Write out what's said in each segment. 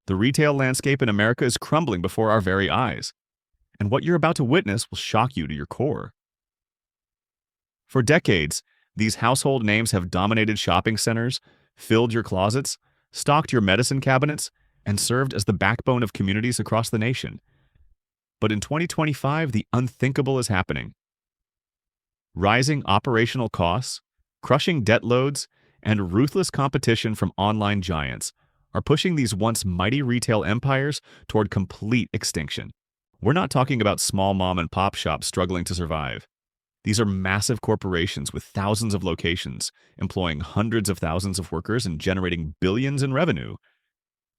The retail landscape in America is crumbling before our very eyes, and what you're about to witness will shock you to your core. For decades, these household names have dominated shopping centers, filled your closets, stocked your medicine cabinets, and served as the backbone of communities across the nation. But in 2025, the unthinkable is happening. Rising operational costs, crushing debt loads, and ruthless competition from online giants are pushing these once mighty retail empires toward complete extinction. We're not talking about small mom-and-pop shops struggling to survive. These are massive corporations with thousands of locations, employing hundreds of thousands of workers and generating billions in revenue.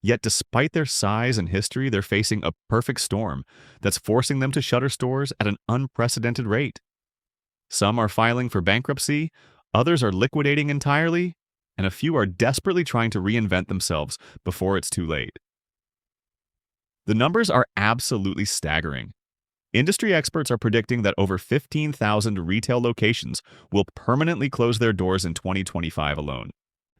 Yet despite their size and history, they're facing a perfect storm that's forcing them to shutter stores at an unprecedented rate. Some are filing for bankruptcy, others are liquidating entirely, and a few are desperately trying to reinvent themselves before it's too late. The numbers are absolutely staggering. Industry experts are predicting that over 15,000 retail locations will permanently close their doors in 2025 alone.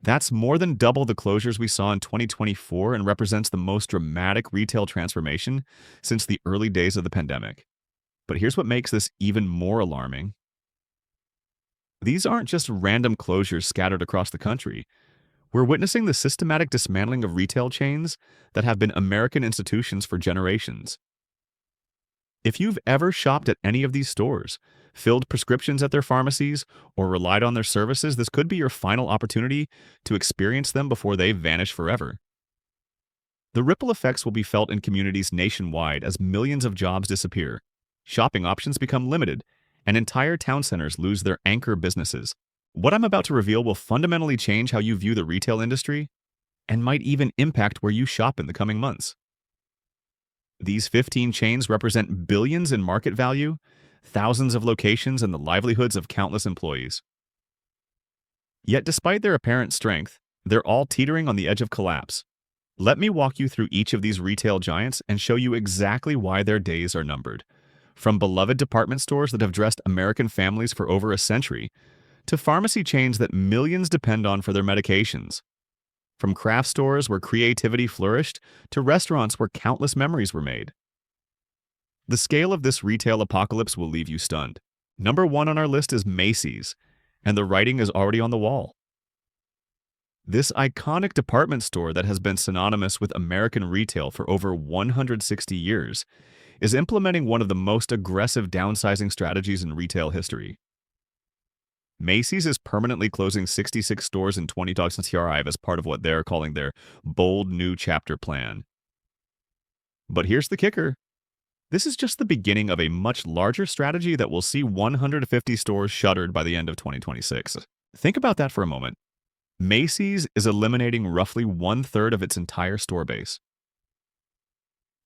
That's more than double the closures we saw in 2024 and represents the most dramatic retail transformation since the early days of the pandemic. But here's what makes this even more alarming. These aren't just random closures scattered across the country. We're witnessing the systematic dismantling of retail chains that have been American institutions for generations. If you've ever shopped at any of these stores, filled prescriptions at their pharmacies, or relied on their services, this could be your final opportunity to experience them before they vanish forever. The ripple effects will be felt in communities nationwide as millions of jobs disappear, shopping options become limited, and entire town centers lose their anchor businesses. What I'm about to reveal will fundamentally change how you view the retail industry and might even impact where you shop in the coming months. These 15 chains represent billions in market value, thousands of locations, and the livelihoods of countless employees. Yet despite their apparent strength, they're all teetering on the edge of collapse. Let me walk you through each of these retail giants and show you exactly why their days are numbered. From beloved department stores that have dressed American families for over a century, to pharmacy chains that millions depend on for their medications. From craft stores where creativity flourished to restaurants where countless memories were made. The scale of this retail apocalypse will leave you stunned. Number 1 on our list is Macy's, and the writing is already on the wall. This iconic department store that has been synonymous with American retail for over 160 years is implementing one of the most aggressive downsizing strategies in retail history. Macy's is permanently closing 66 stores in 2025 as part of what they're calling their bold new chapter plan. But here's the kicker. This is just the beginning of a much larger strategy that will see 150 stores shuttered by the end of 2026. Think about that for a moment. Macy's is eliminating roughly 1/3 of its entire store base.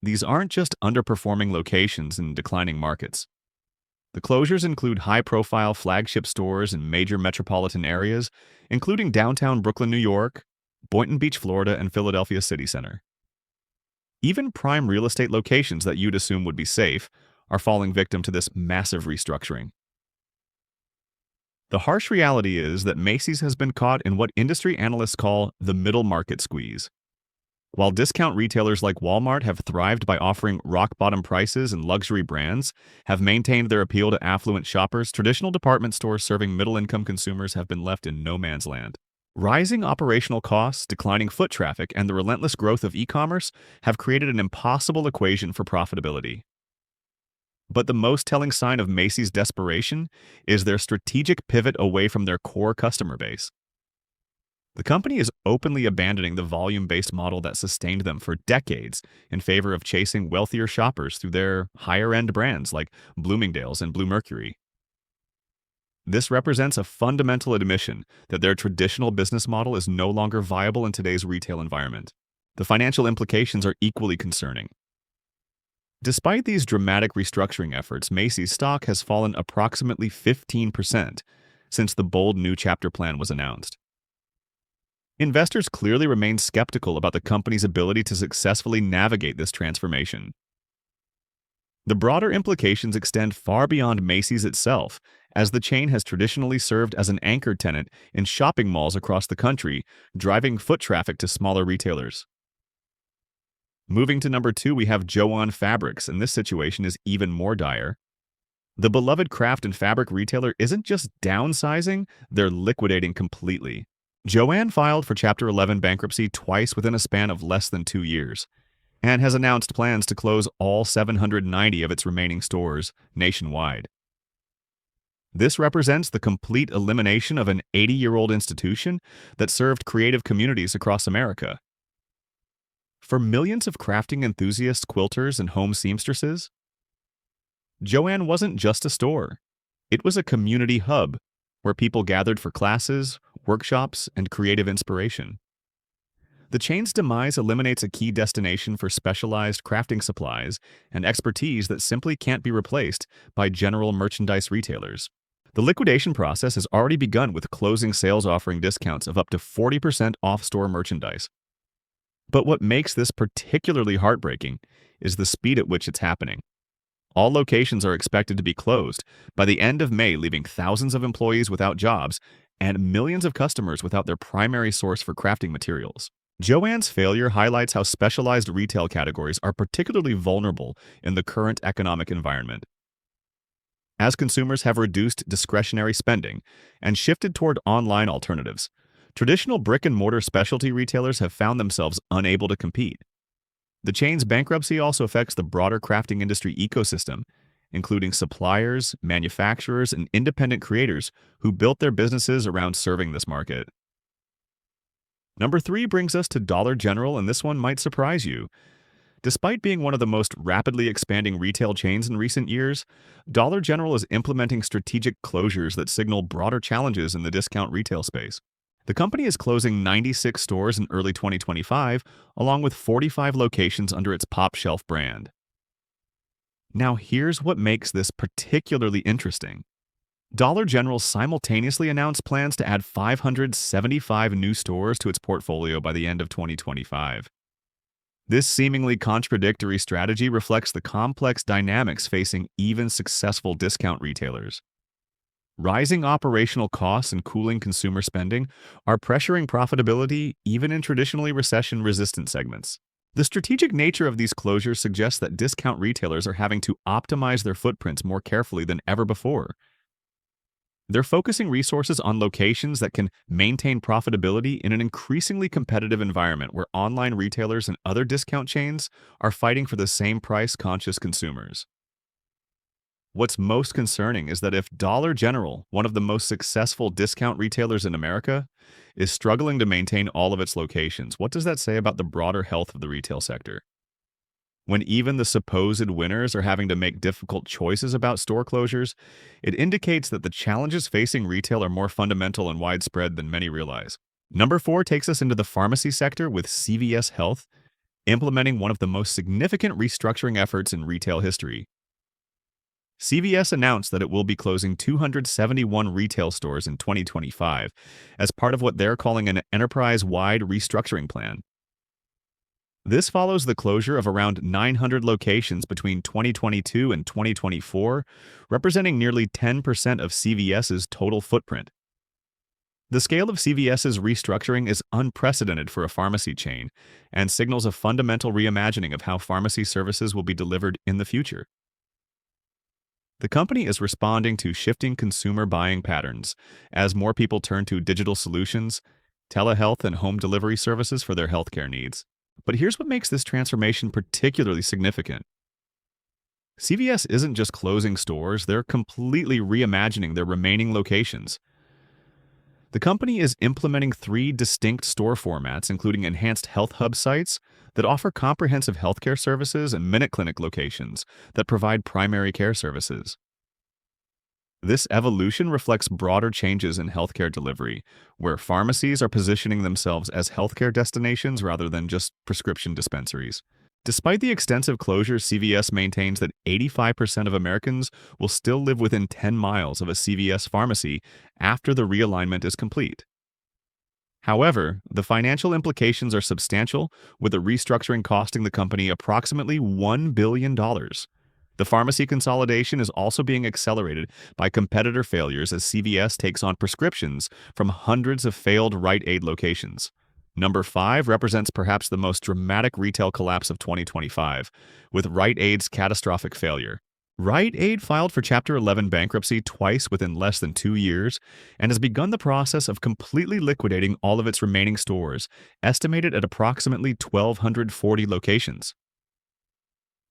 These aren't just underperforming locations in declining markets. The closures include high-profile flagship stores in major metropolitan areas, including downtown Brooklyn, New York, Boynton Beach, Florida, and Philadelphia City Center. Even prime real estate locations that you'd assume would be safe are falling victim to this massive restructuring. The harsh reality is that Macy's has been caught in what industry analysts call the middle market squeeze. While discount retailers like Walmart have thrived by offering rock-bottom prices and luxury brands have maintained their appeal to affluent shoppers, traditional department stores serving middle-income consumers have been left in no man's land. Rising operational costs, declining foot traffic, and the relentless growth of e-commerce have created an impossible equation for profitability. But the most telling sign of Macy's desperation is their strategic pivot away from their core customer base. The company is openly abandoning the volume-based model that sustained them for decades in favor of chasing wealthier shoppers through their higher-end brands like Bloomingdale's and Bluemercury. This represents a fundamental admission that their traditional business model is no longer viable in today's retail environment. The financial implications are equally concerning. Despite these dramatic restructuring efforts, Macy's stock has fallen approximately 15% since the bold new chapter plan was announced. Investors clearly remain skeptical about the company's ability to successfully navigate this transformation. The broader implications extend far beyond Macy's itself, as the chain has traditionally served as an anchor tenant in shopping malls across the country, driving foot traffic to smaller retailers. Moving to number 2, we have Joann Fabrics, and this situation is even more dire. The beloved craft and fabric retailer isn't just downsizing, they're liquidating completely. Joann filed for Chapter 11 bankruptcy twice within a span of less than 2 years, and has announced plans to close all 790 of its remaining stores nationwide. This represents the complete elimination of an 80-year-old institution that served creative communities across America. For millions of crafting enthusiasts, quilters, and home seamstresses, Joann wasn't just a store. It was a community hub where people gathered for classes, workshops, and creative inspiration. The chain's demise eliminates a key destination for specialized crafting supplies and expertise that simply can't be replaced by general merchandise retailers. The liquidation process has already begun with closing sales offering discounts of up to 40% off store merchandise. But what makes this particularly heartbreaking is the speed at which it's happening. All locations are expected to be closed by the end of May, leaving thousands of employees without jobs and millions of customers without their primary source for crafting materials. Joann's failure highlights how specialized retail categories are particularly vulnerable in the current economic environment. As consumers have reduced discretionary spending and shifted toward online alternatives, traditional brick-and-mortar specialty retailers have found themselves unable to compete. The chain's bankruptcy also affects the broader crafting industry ecosystem, including suppliers, manufacturers, and independent creators who built their businesses around serving this market. Number 3 brings us to Dollar General, and this one might surprise you. Despite being one of the most rapidly expanding retail chains in recent years, Dollar General is implementing strategic closures that signal broader challenges in the discount retail space. The company is closing 96 stores in early 2025, along with 45 locations under its Pop Shelf brand. Now, here's what makes this particularly interesting. Dollar General simultaneously announced plans to add 575 new stores to its portfolio by the end of 2025. This seemingly contradictory strategy reflects the complex dynamics facing even successful discount retailers. Rising operational costs and cooling consumer spending are pressuring profitability even in traditionally recession-resistant segments. The strategic nature of these closures suggests that discount retailers are having to optimize their footprints more carefully than ever before. They're focusing resources on locations that can maintain profitability in an increasingly competitive environment where online retailers and other discount chains are fighting for the same price-conscious consumers. What's most concerning is that if Dollar General, one of the most successful discount retailers in America, is struggling to maintain all of its locations, what does that say about the broader health of the retail sector? When even the supposed winners are having to make difficult choices about store closures, it indicates that the challenges facing retail are more fundamental and widespread than many realize. Number 4 takes us into the pharmacy sector with CVS Health, implementing one of the most significant restructuring efforts in retail history. CVS announced that it will be closing 271 retail stores in 2025 as part of what they're calling an enterprise-wide restructuring plan. This follows the closure of around 900 locations between 2022 and 2024, representing nearly 10% of CVS's total footprint. The scale of CVS's restructuring is unprecedented for a pharmacy chain and signals a fundamental reimagining of how pharmacy services will be delivered in the future. The company is responding to shifting consumer buying patterns as more people turn to digital solutions, telehealth, and home delivery services for their healthcare needs. But here's what makes this transformation particularly significant. CVS isn't just closing stores, they're completely reimagining their remaining locations. The company is implementing 3 distinct store formats, including enhanced health hub sites that offer comprehensive healthcare services and minute clinic locations that provide primary care services. This evolution reflects broader changes in healthcare delivery, where pharmacies are positioning themselves as healthcare destinations rather than just prescription dispensaries. Despite the extensive closures, CVS maintains that 85% of Americans will still live within 10 miles of a CVS pharmacy after the realignment is complete. However, the financial implications are substantial, with the restructuring costing the company approximately $1 billion. The pharmacy consolidation is also being accelerated by competitor failures as CVS takes on prescriptions from hundreds of failed Rite Aid locations. Number 5 represents perhaps the most dramatic retail collapse of 2025, with Rite Aid's catastrophic failure. Rite Aid filed for Chapter 11 bankruptcy twice within less than 2 years and has begun the process of completely liquidating all of its remaining stores, estimated at approximately 1,240 locations.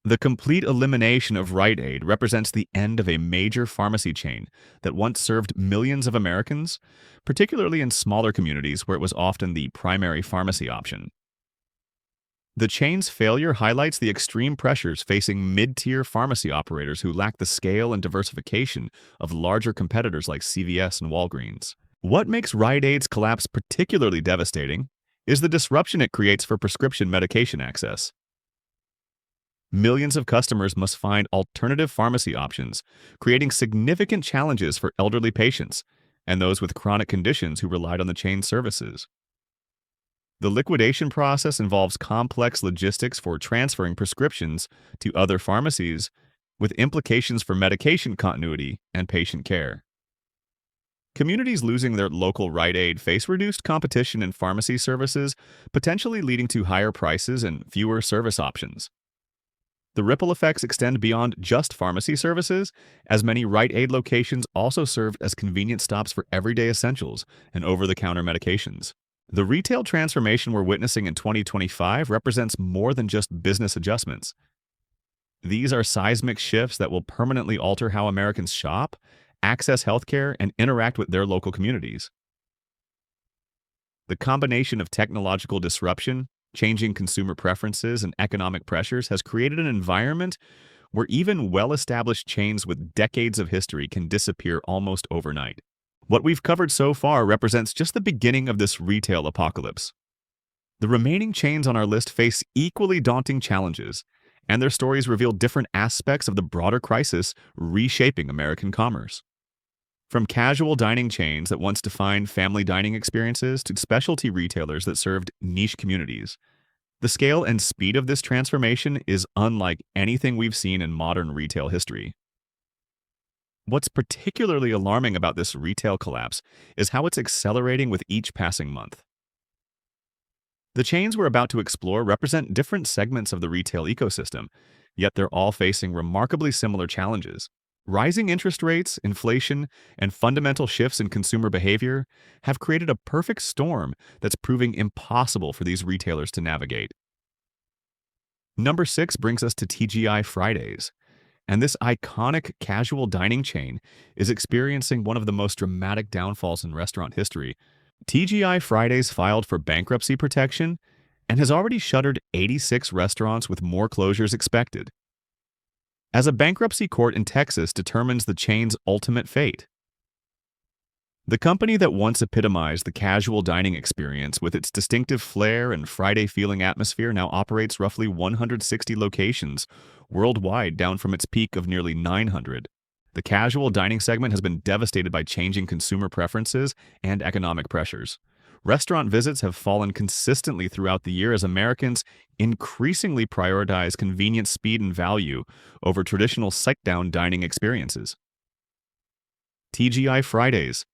The complete elimination of Rite Aid represents the end of a major pharmacy chain that once served millions of Americans, particularly in smaller communities where it was often the primary pharmacy option. The chain's failure highlights the extreme pressures facing mid-tier pharmacy operators who lack the scale and diversification of larger competitors like CVS and Walgreens. What makes Rite Aid's collapse particularly devastating is the disruption it creates for prescription medication access. Millions of customers must find alternative pharmacy options, creating significant challenges for elderly patients and those with chronic conditions who relied on the chain's services. The liquidation process involves complex logistics for transferring prescriptions to other pharmacies, with implications for medication continuity and patient care. Communities losing their local Rite Aid face reduced competition in pharmacy services, potentially leading to higher prices and fewer service options. The ripple effects extend beyond just pharmacy services, as many Rite Aid locations also served as convenient stops for everyday essentials and over-the-counter medications. The retail transformation we're witnessing in 2025 represents more than just business adjustments. These are seismic shifts that will permanently alter how Americans shop, access healthcare, and interact with their local communities. The combination of technological disruption, changing consumer preferences, and economic pressures has created an environment where even well-established chains with decades of history can disappear almost overnight. What we've covered so far represents just the beginning of this retail apocalypse. The remaining chains on our list face equally daunting challenges, and their stories reveal different aspects of the broader crisis reshaping American commerce. From casual dining chains that once defined family dining experiences to specialty retailers that served niche communities, the scale and speed of this transformation is unlike anything we've seen in modern retail history. What's particularly alarming about this retail collapse is how it's accelerating with each passing month. The chains we're about to explore represent different segments of the retail ecosystem, yet they're all facing remarkably similar challenges. Rising interest rates, inflation, and fundamental shifts in consumer behavior have created a perfect storm that's proving impossible for these retailers to navigate. Number 6 brings us to TGI Fridays, and this iconic casual dining chain is experiencing one of the most dramatic downfalls in restaurant history. TGI Fridays filed for bankruptcy protection and has already shuttered 86 restaurants with more closures expected. As a bankruptcy court in Texas determines the chain's ultimate fate. The company that once epitomized the casual dining experience with its distinctive flair and Friday-feeling atmosphere now operates roughly 160 locations worldwide, down from its peak of nearly 900. The casual dining segment has been devastated by changing consumer preferences and economic pressures. Restaurant visits have fallen consistently throughout the year as Americans increasingly prioritize convenience, speed, and value over traditional sit-down dining experiences. TGI Fridays.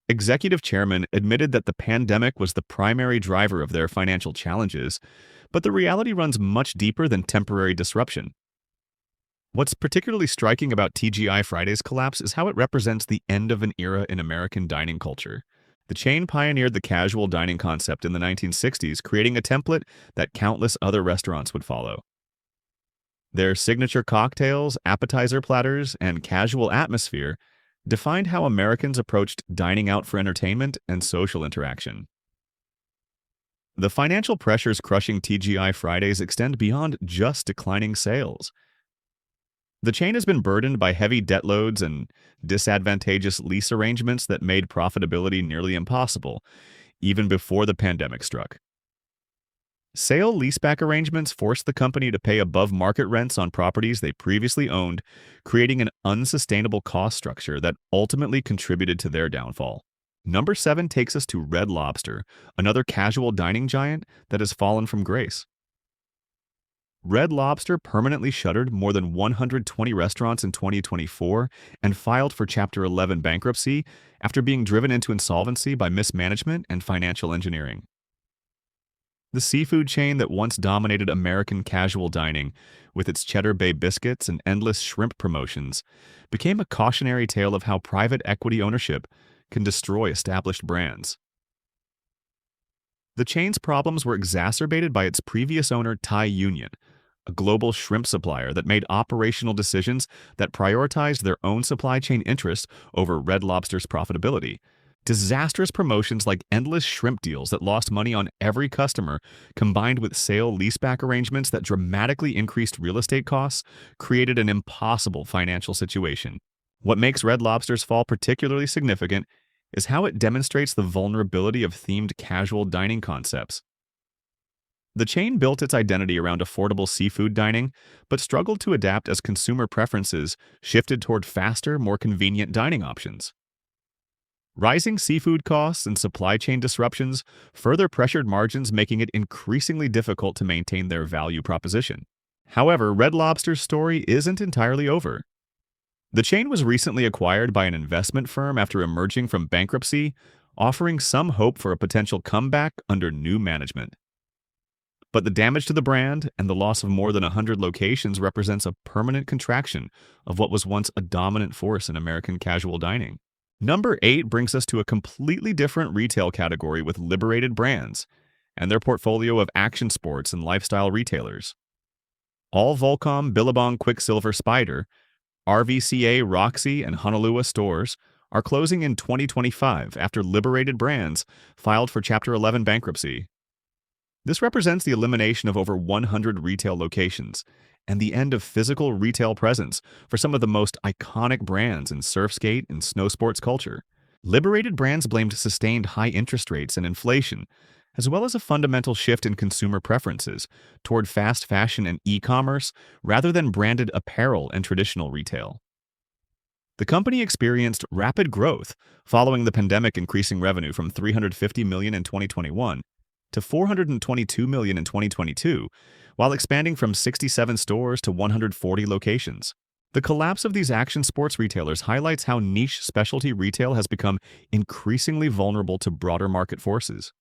Executive chairman admitted that the pandemic was the primary driver of their financial challenges, but the reality runs much deeper than temporary disruption. What's particularly striking about TGI Fridays' collapse is how it represents the end of an era in American dining culture. The chain pioneered the casual dining concept in the 1960s, creating a template that countless other restaurants would follow. Their signature cocktails, appetizer platters, and casual atmosphere defined how Americans approached dining out for entertainment and social interaction. The financial pressures crushing TGI Fridays extend beyond just declining sales. The chain has been burdened by heavy debt loads and disadvantageous lease arrangements that made profitability nearly impossible, even before the pandemic struck. Sale-leaseback arrangements forced the company to pay above-market rents on properties they previously owned, creating an unsustainable cost structure that ultimately contributed to their downfall. Number 7 takes us to Red Lobster, another casual dining giant that has fallen from grace. Red Lobster permanently shuttered more than 120 restaurants in 2024 and filed for Chapter 11 bankruptcy after being driven into insolvency by mismanagement and financial engineering. The seafood chain that once dominated American casual dining, with its Cheddar Bay biscuits and endless shrimp promotions, became a cautionary tale of how private equity ownership can destroy established brands. The chain's problems were exacerbated by its previous owner, Thai Union, a global shrimp supplier that made operational decisions that prioritized their own supply chain interests over Red Lobster's profitability. Disastrous promotions like endless shrimp deals that lost money on every customer, combined with sale-leaseback arrangements that dramatically increased real estate costs, created an impossible financial situation. What makes Red Lobster's fall particularly significant is how it demonstrates the vulnerability of themed casual dining concepts. The chain built its identity around affordable seafood dining, but struggled to adapt as consumer preferences shifted toward faster, more convenient dining options. Rising seafood costs and supply chain disruptions further pressured margins, making it increasingly difficult to maintain their value proposition. However, Red Lobster's story isn't entirely over. The chain was recently acquired by an investment firm after emerging from bankruptcy, offering some hope for a potential comeback under new management. But the damage to the brand and the loss of more than 100 locations represents a permanent contraction of what was once a dominant force in American casual dining. Number 8 brings us to a completely different retail category with Liberated Brands and their portfolio of action sports and lifestyle retailers. All Volcom, Billabong, Quicksilver, Spider, RVCA, Roxy, and Honolulu stores are closing in 2025 after Liberated Brands filed for Chapter 11 bankruptcy. This represents the elimination of over 100 retail locations and the end of physical retail presence for some of the most iconic brands in surf skate and snow sports culture. Liberated Brands blamed sustained high interest rates and inflation, as well as a fundamental shift in consumer preferences toward fast fashion and e-commerce rather than branded apparel and traditional retail. The company experienced rapid growth following the pandemic, increasing revenue from $350 million in 2021 to $422 million in 2022, while expanding from 67 stores to 140 locations. The collapse of these action sports retailers highlights how niche specialty retail has become increasingly vulnerable to broader market forces.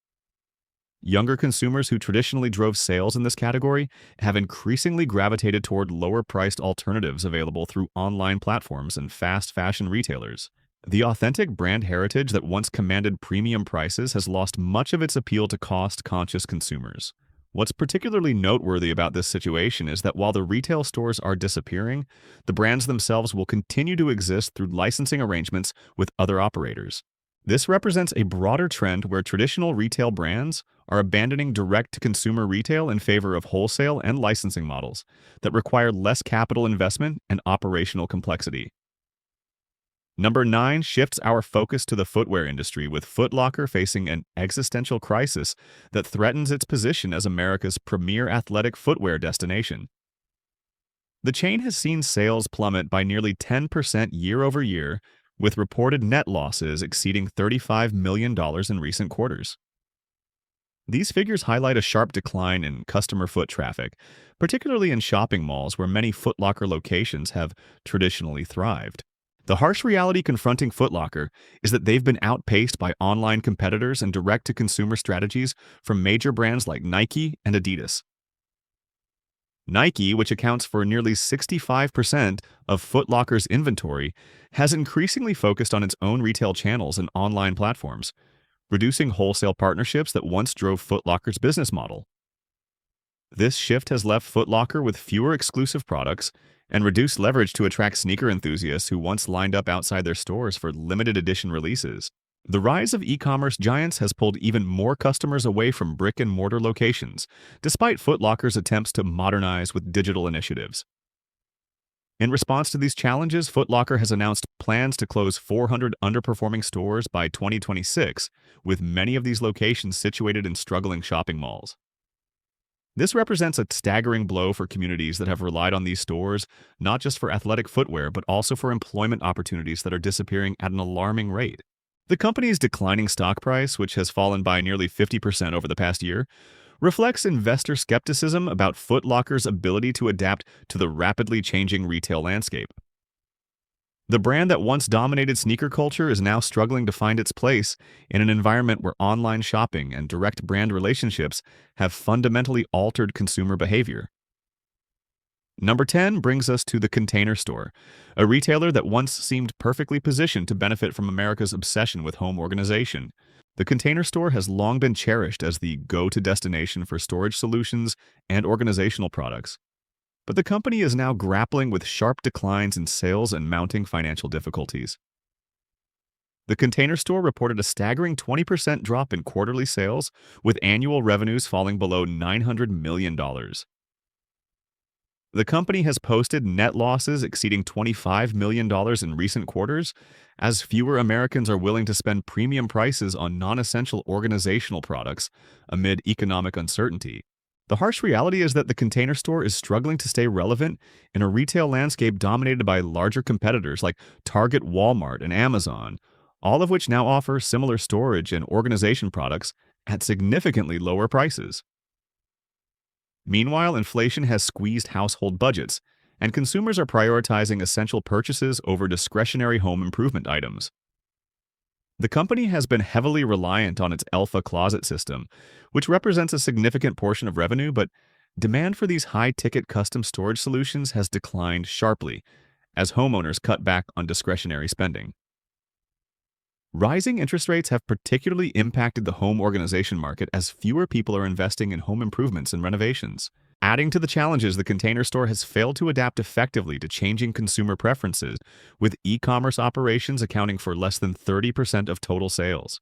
Younger consumers who traditionally drove sales in this category have increasingly gravitated toward lower-priced alternatives available through online platforms and fast fashion retailers. The authentic brand heritage that once commanded premium prices has lost much of its appeal to cost-conscious consumers. What's particularly noteworthy about this situation is that while the retail stores are disappearing, the brands themselves will continue to exist through licensing arrangements with other operators. This represents a broader trend where traditional retail brands are abandoning direct-to-consumer retail in favor of wholesale and licensing models that require less capital investment and operational complexity. Number 9 shifts our focus to the footwear industry, with Foot Locker facing an existential crisis that threatens its position as America's premier athletic footwear destination. The chain has seen sales plummet by nearly 10% year over year, with reported net losses exceeding $35 million in recent quarters. These figures highlight a sharp decline in customer foot traffic, particularly in shopping malls where many Foot Locker locations have traditionally thrived. The harsh reality confronting Foot Locker is that they've been outpaced by online competitors and direct-to-consumer strategies from major brands like Nike and Adidas. Nike, which accounts for nearly 65% of Foot Locker's inventory, has increasingly focused on its own retail channels and online platforms, reducing wholesale partnerships that once drove Foot Locker's business model. This shift has left Foot Locker with fewer exclusive products and reduced leverage to attract sneaker enthusiasts who once lined up outside their stores for limited edition releases. The rise of e-commerce giants has pulled even more customers away from brick-and-mortar locations, despite Foot Locker's attempts to modernize with digital initiatives. In response to these challenges, Foot Locker has announced plans to close 400 underperforming stores by 2026, with many of these locations situated in struggling shopping malls. This represents a staggering blow for communities that have relied on these stores, not just for athletic footwear, but also for employment opportunities that are disappearing at an alarming rate. The company's declining stock price, which has fallen by nearly 50% over the past year, reflects investor skepticism about Foot Locker's ability to adapt to the rapidly changing retail landscape. The brand that once dominated sneaker culture is now struggling to find its place in an environment where online shopping and direct brand relationships have fundamentally altered consumer behavior. Number 10 brings us to the Container Store, a retailer that once seemed perfectly positioned to benefit from America's obsession with home organization. The Container Store has long been cherished as the go-to destination for storage solutions and organizational products. But the company is now grappling with sharp declines in sales and mounting financial difficulties. The Container Store reported a staggering 20% drop in quarterly sales, with annual revenues falling below $900 million. The company has posted net losses exceeding $25 million in recent quarters, as fewer Americans are willing to spend premium prices on non-essential organizational products amid economic uncertainty. The harsh reality is that the Container Store is struggling to stay relevant in a retail landscape dominated by larger competitors like Target, Walmart, and Amazon, all of which now offer similar storage and organization products at significantly lower prices. Meanwhile, inflation has squeezed household budgets, and consumers are prioritizing essential purchases over discretionary home improvement items. The company has been heavily reliant on its Alpha Closet system, which represents a significant portion of revenue, but demand for these high-ticket custom storage solutions has declined sharply as homeowners cut back on discretionary spending. Rising interest rates have particularly impacted the home organization market as fewer people are investing in home improvements and renovations. Adding to the challenges, the Container Store has failed to adapt effectively to changing consumer preferences, with e-commerce operations accounting for less than 30% of total sales.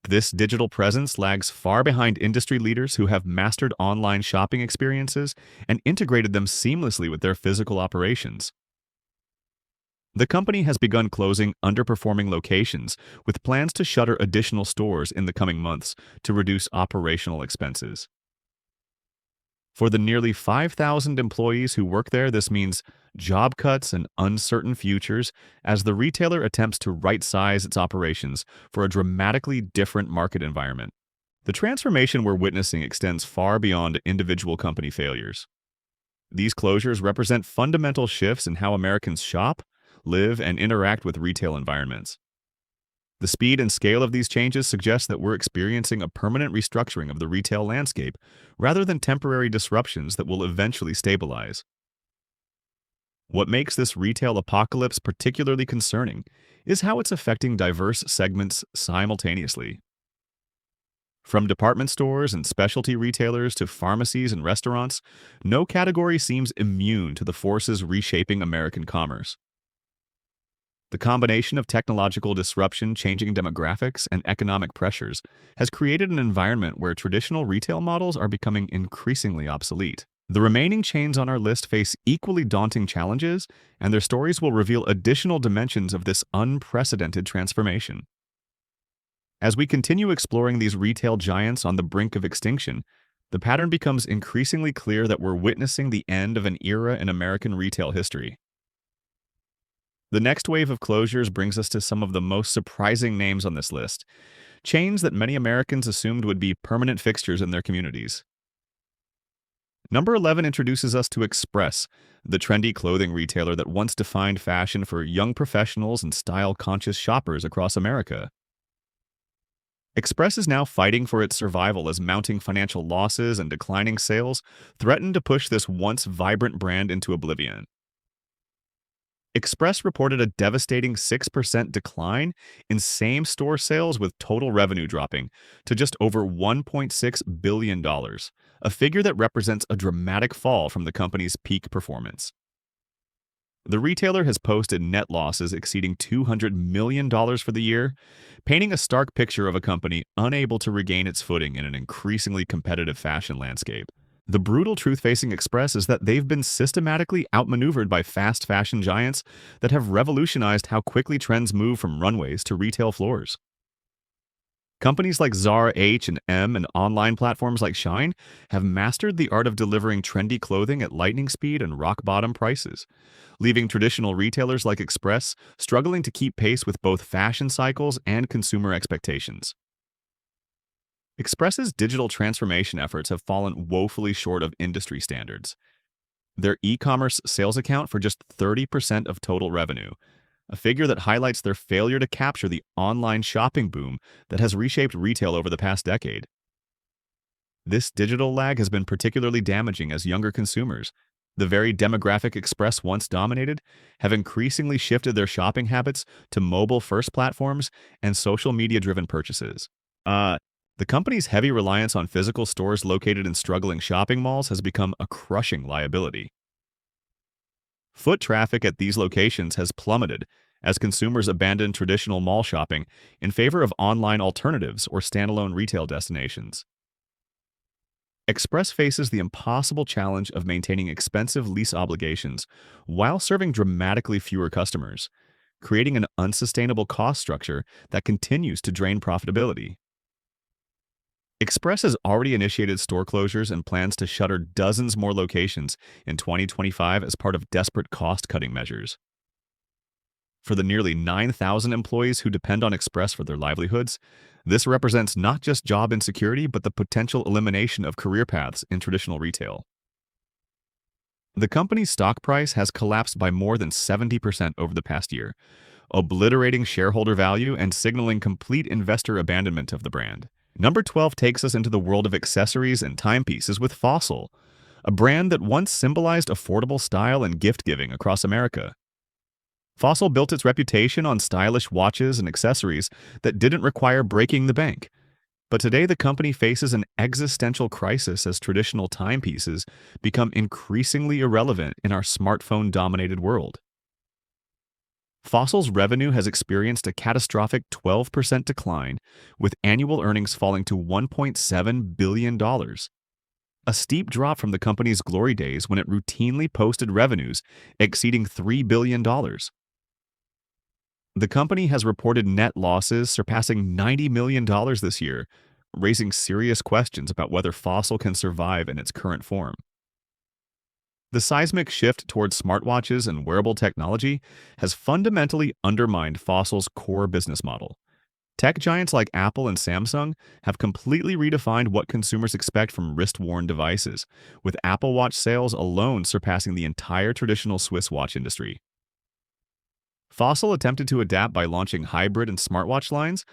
This digital presence lags far behind industry leaders who have mastered online shopping experiences and integrated them seamlessly with their physical operations. The company has begun closing underperforming locations, with plans to shutter additional stores in the coming months to reduce operational expenses. For the nearly 5,000 employees who work there, this means job cuts and uncertain futures as the retailer attempts to right-size its operations for a dramatically different market environment. The transformation we're witnessing extends far beyond individual company failures. These closures represent fundamental shifts in how Americans shop, live, and interact with retail environments. The speed and scale of these changes suggest that we're experiencing a permanent restructuring of the retail landscape rather than temporary disruptions that will eventually stabilize. What makes this retail apocalypse particularly concerning is how it's affecting diverse segments simultaneously. From department stores and specialty retailers to pharmacies and restaurants, no category seems immune to the forces reshaping American commerce. The combination of technological disruption, changing demographics, and economic pressures has created an environment where traditional retail models are becoming increasingly obsolete. The remaining chains on our list face equally daunting challenges, and their stories will reveal additional dimensions of this unprecedented transformation. As we continue exploring these retail giants on the brink of extinction, the pattern becomes increasingly clear that we're witnessing the end of an era in American retail history. The next wave of closures brings us to some of the most surprising names on this list, chains that many Americans assumed would be permanent fixtures in their communities. Number 11 introduces us to Express, the trendy clothing retailer that once defined fashion for young professionals and style-conscious shoppers across America. Express is now fighting for its survival as mounting financial losses and declining sales threaten to push this once vibrant brand into oblivion. Express reported a devastating 6% decline in same-store sales, with total revenue dropping to just over $1.6 billion, a figure that represents a dramatic fall from the company's peak performance. The retailer has posted net losses exceeding $200 million for the year, painting a stark picture of a company unable to regain its footing in an increasingly competitive fashion landscape. The brutal truth facing Express is that they've been systematically outmaneuvered by fast fashion giants that have revolutionized how quickly trends move from runways to retail floors. Companies like Zara, H&M, and online platforms like Shine have mastered the art of delivering trendy clothing at lightning speed and rock-bottom prices, leaving traditional retailers like Express struggling to keep pace with both fashion cycles and consumer expectations. Express's digital transformation efforts have fallen woefully short of industry standards. Their e-commerce sales account for just 30% of total revenue, a figure that highlights their failure to capture the online shopping boom that has reshaped retail over the past decade. This digital lag has been particularly damaging as younger consumers, the very demographic Express once dominated, have increasingly shifted their shopping habits to mobile-first platforms and social media-driven purchases. The company's heavy reliance on physical stores located in struggling shopping malls has become a crushing liability. Foot traffic at these locations has plummeted as consumers abandon traditional mall shopping in favor of online alternatives or standalone retail destinations. Express faces the impossible challenge of maintaining expensive lease obligations while serving dramatically fewer customers, creating an unsustainable cost structure that continues to drain profitability. Express has already initiated store closures and plans to shutter dozens more locations in 2025 as part of desperate cost-cutting measures. For the nearly 9,000 employees who depend on Express for their livelihoods, this represents not just job insecurity, but the potential elimination of career paths in traditional retail. The company's stock price has collapsed by more than 70% over the past year, obliterating shareholder value and signaling complete investor abandonment of the brand. Number 12 takes us into the world of accessories and timepieces with Fossil, a brand that once symbolized affordable style and gift-giving across America. Fossil built its reputation on stylish watches and accessories that didn't require breaking the bank. But today the company faces an existential crisis as traditional timepieces become increasingly irrelevant in our smartphone-dominated world. Fossil's revenue has experienced a catastrophic 12% decline, with annual earnings falling to $1.7 billion. A steep drop from the company's glory days when it routinely posted revenues exceeding $3 billion. The company has reported net losses surpassing $90 million this year, raising serious questions about whether Fossil can survive in its current form. The seismic shift towards smartwatches and wearable technology has fundamentally undermined Fossil's core business model. Tech giants like Apple and Samsung have completely redefined what consumers expect from wrist-worn devices, with Apple Watch sales alone surpassing the entire traditional Swiss watch industry. Fossil attempted to adapt by launching hybrid and smartwatch lines,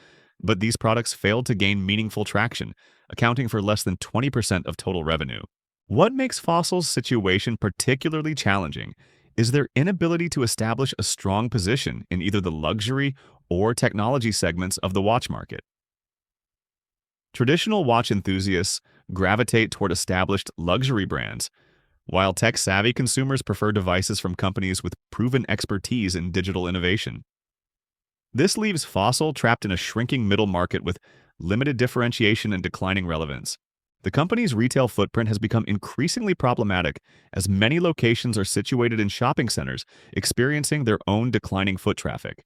but these products failed to gain meaningful traction, accounting for less than 20% of total revenue. What makes Fossil's situation particularly challenging is their inability to establish a strong position in either the luxury or technology segments of the watch market. Traditional watch enthusiasts gravitate toward established luxury brands, while tech-savvy consumers prefer devices from companies with proven expertise in digital innovation. This leaves Fossil trapped in a shrinking middle market with limited differentiation and declining relevance. The company's retail footprint has become increasingly problematic as many locations are situated in shopping centers, experiencing their own declining foot traffic.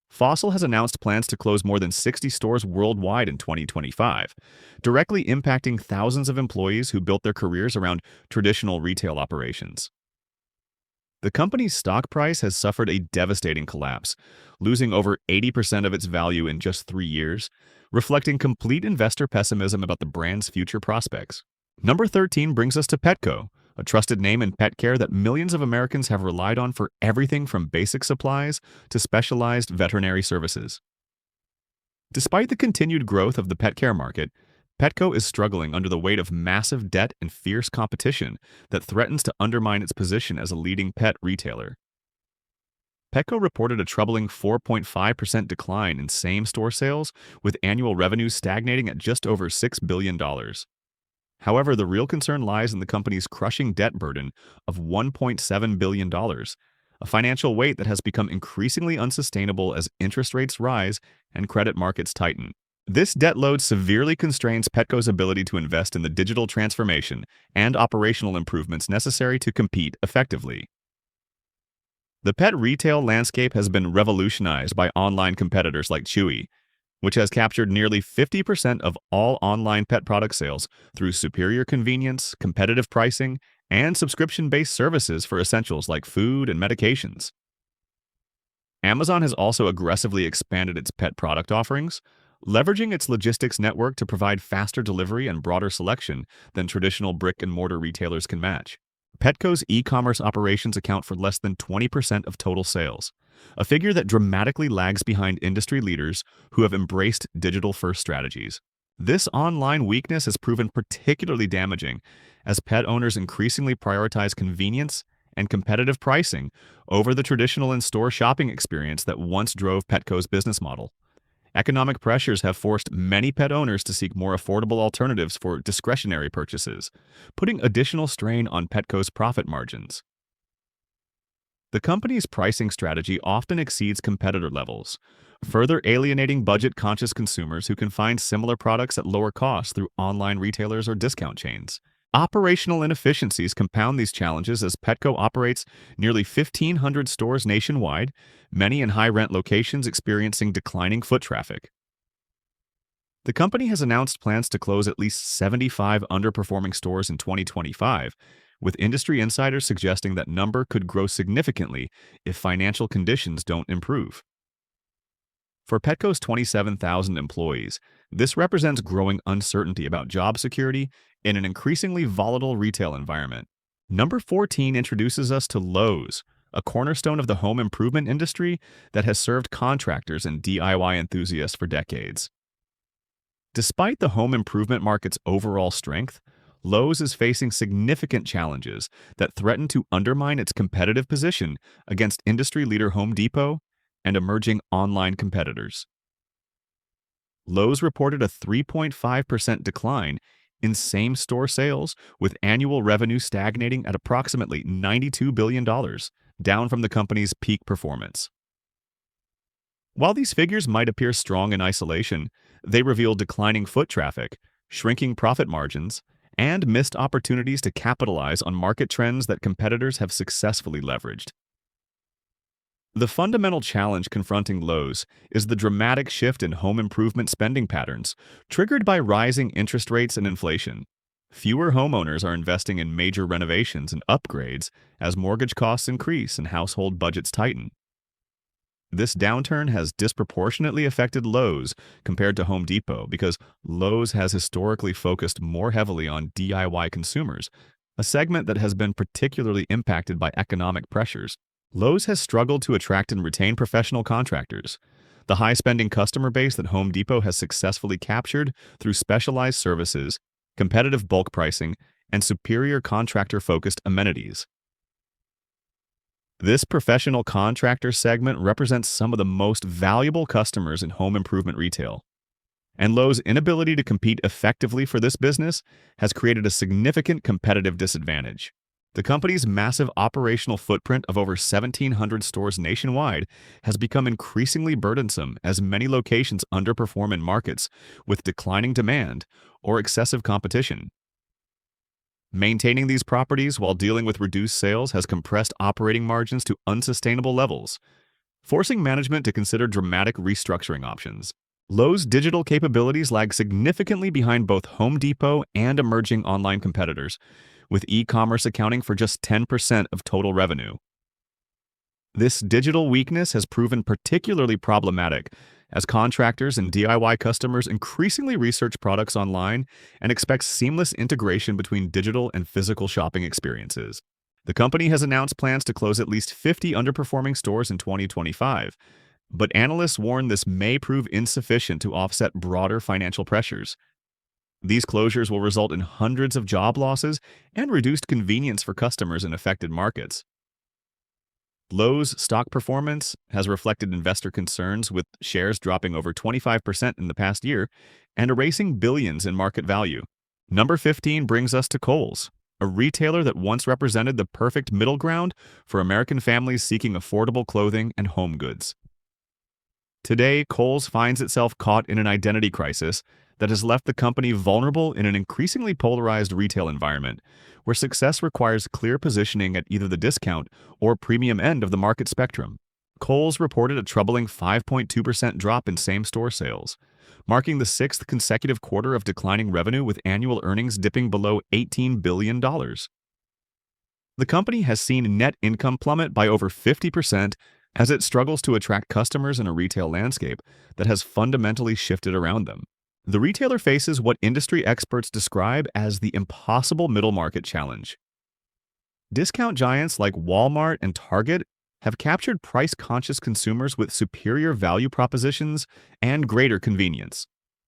Fossil has announced plans to close more than 60 stores worldwide in 2025, directly impacting thousands of employees who built their careers around traditional retail operations. The company's stock price has suffered a devastating collapse, losing over 80% of its value in just 3 years, reflecting complete investor pessimism about the brand's future prospects. Number 13 brings us to Petco, a trusted name in pet care that millions of Americans have relied on for everything from basic supplies to specialized veterinary services. Despite the continued growth of the pet care market, Petco is struggling under the weight of massive debt and fierce competition that threatens to undermine its position as a leading pet retailer. Petco reported a troubling 4.5% decline in same-store sales, with annual revenues stagnating at just over $6 billion. However, the real concern lies in the company's crushing debt burden of $1.7 billion, a financial weight that has become increasingly unsustainable as interest rates rise and credit markets tighten. This debt load severely constrains Petco's ability to invest in the digital transformation and operational improvements necessary to compete effectively. The pet retail landscape has been revolutionized by online competitors like Chewy, which has captured nearly 50% of all online pet product sales through superior convenience, competitive pricing, and subscription-based services for essentials like food and medications. Amazon has also aggressively expanded its pet product offerings, leveraging its logistics network to provide faster delivery and broader selection than traditional brick-and-mortar retailers can match. Petco's e-commerce operations account for less than 20% of total sales, a figure that dramatically lags behind industry leaders who have embraced digital-first strategies. This online weakness has proven particularly damaging as pet owners increasingly prioritize convenience and competitive pricing over the traditional in-store shopping experience that once drove Petco's business model. Economic pressures have forced many pet owners to seek more affordable alternatives for discretionary purchases, putting additional strain on Petco's profit margins. The company's pricing strategy often exceeds competitor levels, further alienating budget-conscious consumers who can find similar products at lower costs through online retailers or discount chains. Operational inefficiencies compound these challenges as Petco operates nearly 1,500 stores nationwide, many in high-rent locations experiencing declining foot traffic. The company has announced plans to close at least 75 underperforming stores in 2025, with industry insiders suggesting that number could grow significantly if financial conditions don't improve. For Petco's 27,000 employees, this represents growing uncertainty about job security in an increasingly volatile retail environment. Number 14 introduces us to Lowe's, a cornerstone of the home improvement industry that has served contractors and DIY enthusiasts for decades. Despite the home improvement market's overall strength, Lowe's is facing significant challenges that threaten to undermine its competitive position against industry leader Home Depot and emerging online competitors. Lowe's reported a 3.5% decline in same-store sales, with annual revenue stagnating at approximately $92 billion, down from the company's peak performance. While these figures might appear strong in isolation, they reveal declining foot traffic, shrinking profit margins, and missed opportunities to capitalize on market trends that competitors have successfully leveraged. The fundamental challenge confronting Lowe's is the dramatic shift in home improvement spending patterns, triggered by rising interest rates and inflation. Fewer homeowners are investing in major renovations and upgrades as mortgage costs increase and household budgets tighten. This downturn has disproportionately affected Lowe's compared to Home Depot because Lowe's has historically focused more heavily on DIY consumers, a segment that has been particularly impacted by economic pressures. Lowe's has struggled to attract and retain professional contractors. The high-spending customer base that Home Depot has successfully captured through specialized services, competitive bulk pricing, and superior contractor-focused amenities. This professional contractor segment represents some of the most valuable customers in home improvement retail. And Lowe's inability to compete effectively for this business has created a significant competitive disadvantage. The company's massive operational footprint of over 1,700 stores nationwide has become increasingly burdensome as many locations underperform in markets with declining demand or excessive competition. Maintaining these properties while dealing with reduced sales has compressed operating margins to unsustainable levels, forcing management to consider dramatic restructuring options. Lowe's digital capabilities lag significantly behind both Home Depot and emerging online competitors, with e-commerce accounting for just 10% of total revenue. This digital weakness has proven particularly problematic as contractors and DIY customers increasingly research products online and expect seamless integration between digital and physical shopping experiences. The company has announced plans to close at least 50 underperforming stores in 2025, but analysts warn this may prove insufficient to offset broader financial pressures. These closures will result in hundreds of job losses and reduced convenience for customers in affected markets. Lowe's stock performance has reflected investor concerns, with shares dropping over 25% in the past year and erasing billions in market value. Number 15 brings us to Kohl's, a retailer that once represented the perfect middle ground for American families seeking affordable clothing and home goods. Today, Kohl's finds itself caught in an identity crisis that has left the company vulnerable in an increasingly polarized retail environment, where success requires clear positioning at either the discount or premium end of the market spectrum. Kohl's reported a troubling 5.2% drop in same-store sales, marking the sixth consecutive quarter of declining revenue, with annual earnings dipping below $18 billion. The company has seen net income plummet by over 50% as it struggles to attract customers in a retail landscape that has fundamentally shifted around them. The retailer faces what industry experts describe as the impossible middle market challenge. Discount giants like Walmart and Target have captured price-conscious consumers with superior value propositions and greater convenience,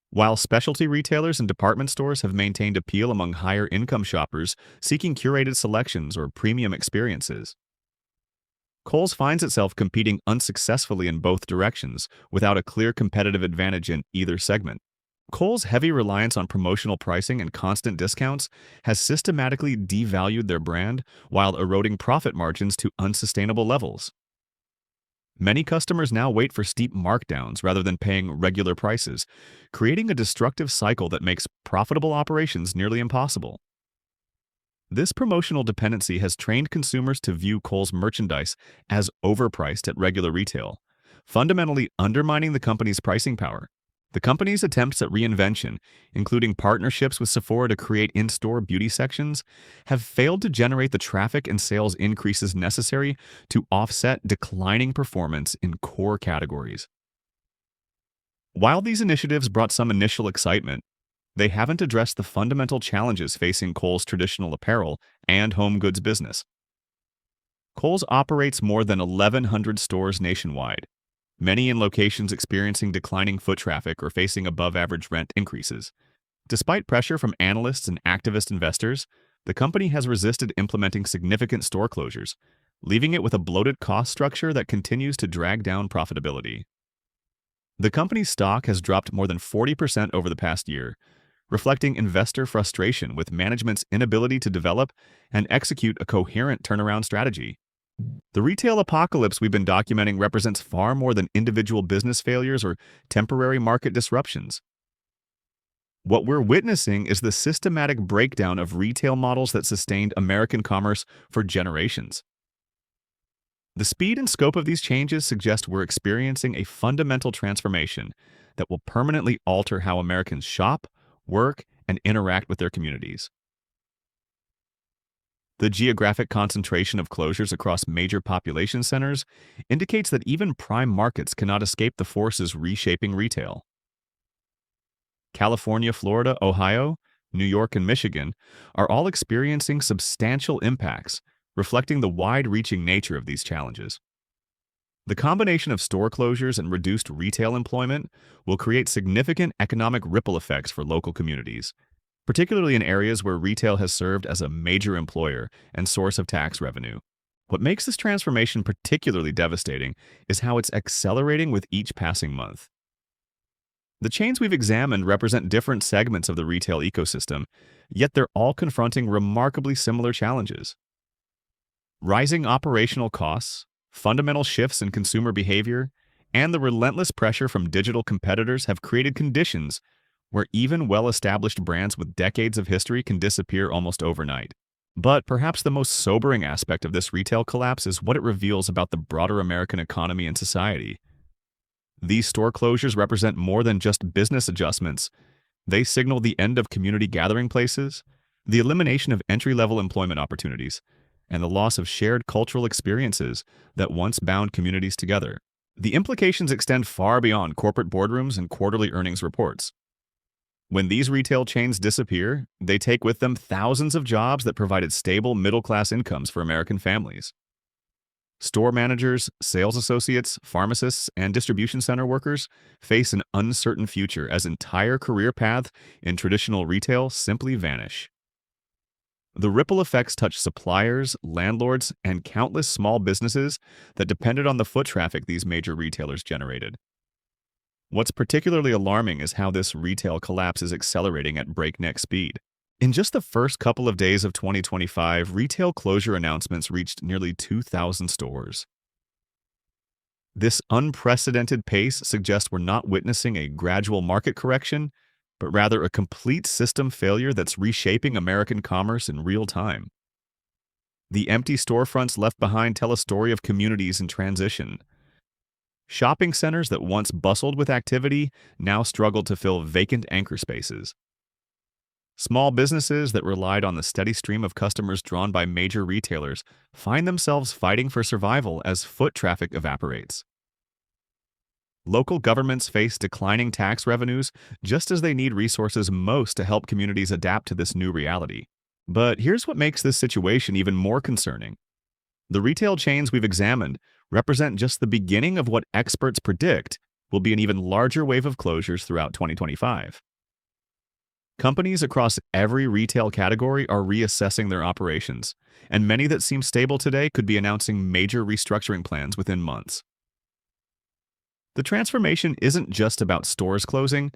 while specialty retailers and department stores have maintained appeal among higher-income shoppers seeking curated selections or premium experiences. Kohl's finds itself competing unsuccessfully in both directions without a clear competitive advantage in either segment. Kohl's heavy reliance on promotional pricing and constant discounts has systematically devalued their brand while eroding profit margins to unsustainable levels. Many customers now wait for steep markdowns rather than paying regular prices, creating a destructive cycle that makes profitable operations nearly impossible. This promotional dependency has trained consumers to view Kohl's merchandise as overpriced at regular retail, fundamentally undermining the company's pricing power. The company's attempts at reinvention, including partnerships with Sephora to create in-store beauty sections, have failed to generate the traffic and sales increases necessary to offset declining performance in core categories. While these initiatives brought some initial excitement, they haven't addressed the fundamental challenges facing Kohl's traditional apparel and home goods business. Kohl's operates more than 1,100 stores nationwide, many in locations experiencing declining foot traffic or facing above-average rent increases. Despite pressure from analysts and activist investors, the company has resisted implementing significant store closures, leaving it with a bloated cost structure that continues to drag down profitability. The company's stock has dropped more than 40% over the past year, reflecting investor frustration with management's inability to develop and execute a coherent turnaround strategy. The retail apocalypse we've been documenting represents far more than individual business failures or temporary market disruptions. What we're witnessing is the systematic breakdown of retail models that sustained American commerce for generations. The speed and scope of these changes suggest we're experiencing a fundamental transformation that will permanently alter how Americans shop, work, and interact with their communities. The geographic concentration of closures across major population centers indicates that even prime markets cannot escape the forces reshaping retail. California, Florida, Ohio, New York, and Michigan are all experiencing substantial impacts, reflecting the wide-reaching nature of these challenges. The combination of store closures and reduced retail employment will create significant economic ripple effects for local communities, particularly in areas where retail has served as a major employer and source of tax revenue. What makes this transformation particularly devastating is how it's accelerating with each passing month. The chains we've examined represent different segments of the retail ecosystem, yet they're all confronting remarkably similar challenges. Rising operational costs, fundamental shifts in consumer behavior, and the relentless pressure from digital competitors have created conditions where even well-established brands with decades of history can disappear almost overnight. But perhaps the most sobering aspect of this retail collapse is what it reveals about the broader American economy and society. These store closures represent more than just business adjustments. They signal the end of community gathering places, the elimination of entry-level employment opportunities, and the loss of shared cultural experiences that once bound communities together. The implications extend far beyond corporate boardrooms and quarterly earnings reports. When these retail chains disappear, they take with them thousands of jobs that provided stable middle-class incomes for American families. Store managers, sales associates, pharmacists, and distribution center workers face an uncertain future as entire career paths in traditional retail simply vanish. The ripple effects touch suppliers, landlords, and countless small businesses that depended on the foot traffic these major retailers generated. What's particularly alarming is how this retail collapse is accelerating at breakneck speed. In just the first couple of days of 2025, retail closure announcements reached nearly 2,000 stores. This unprecedented pace suggests we're not witnessing a gradual market correction, but rather a complete system failure that's reshaping American commerce in real time. The empty storefronts left behind tell a story of communities in transition. Shopping centers that once bustled with activity now struggle to fill vacant anchor spaces. Small businesses that relied on the steady stream of customers drawn by major retailers find themselves fighting for survival as foot traffic evaporates. Local governments face declining tax revenues just as they need resources most to help communities adapt to this new reality. But here's what makes this situation even more concerning. The retail chains we've examined represent just the beginning of what experts predict will be an even larger wave of closures throughout 2025. Companies across every retail category are reassessing their operations, and many that seem stable today could be announcing major restructuring plans within months. The transformation isn't just about stores closing,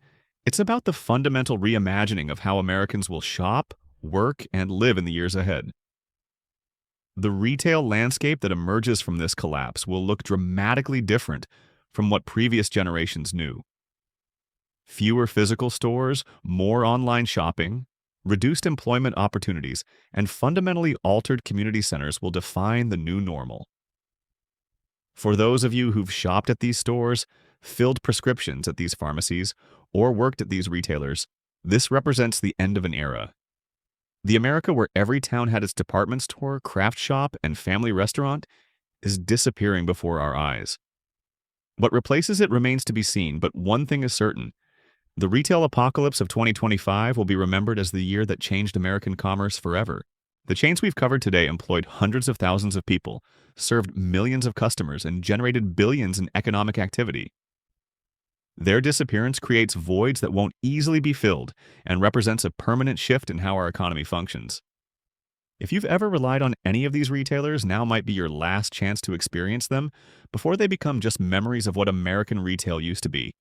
it's about the fundamental reimagining of how Americans will shop, work, and live in the years ahead. The retail landscape that emerges from this collapse will look dramatically different from what previous generations knew. Fewer physical stores, more online shopping, reduced employment opportunities, and fundamentally altered community centers will define the new normal. For those of you who've shopped at these stores, filled prescriptions at these pharmacies, or worked at these retailers, this represents the end of an era. The America where every town had its department store, craft shop, and family restaurant is disappearing before our eyes. What replaces it remains to be seen, but one thing is certain. The retail apocalypse of 2025 will be remembered as the year that changed American commerce forever. The chains we've covered today employed hundreds of thousands of people, served millions of customers, and generated billions in economic activity. Their disappearance creates voids that won't easily be filled and represents a permanent shift in how our economy functions. If you've ever relied on any of these retailers, now might be your last chance to experience them before they become just memories of what American retail used to be.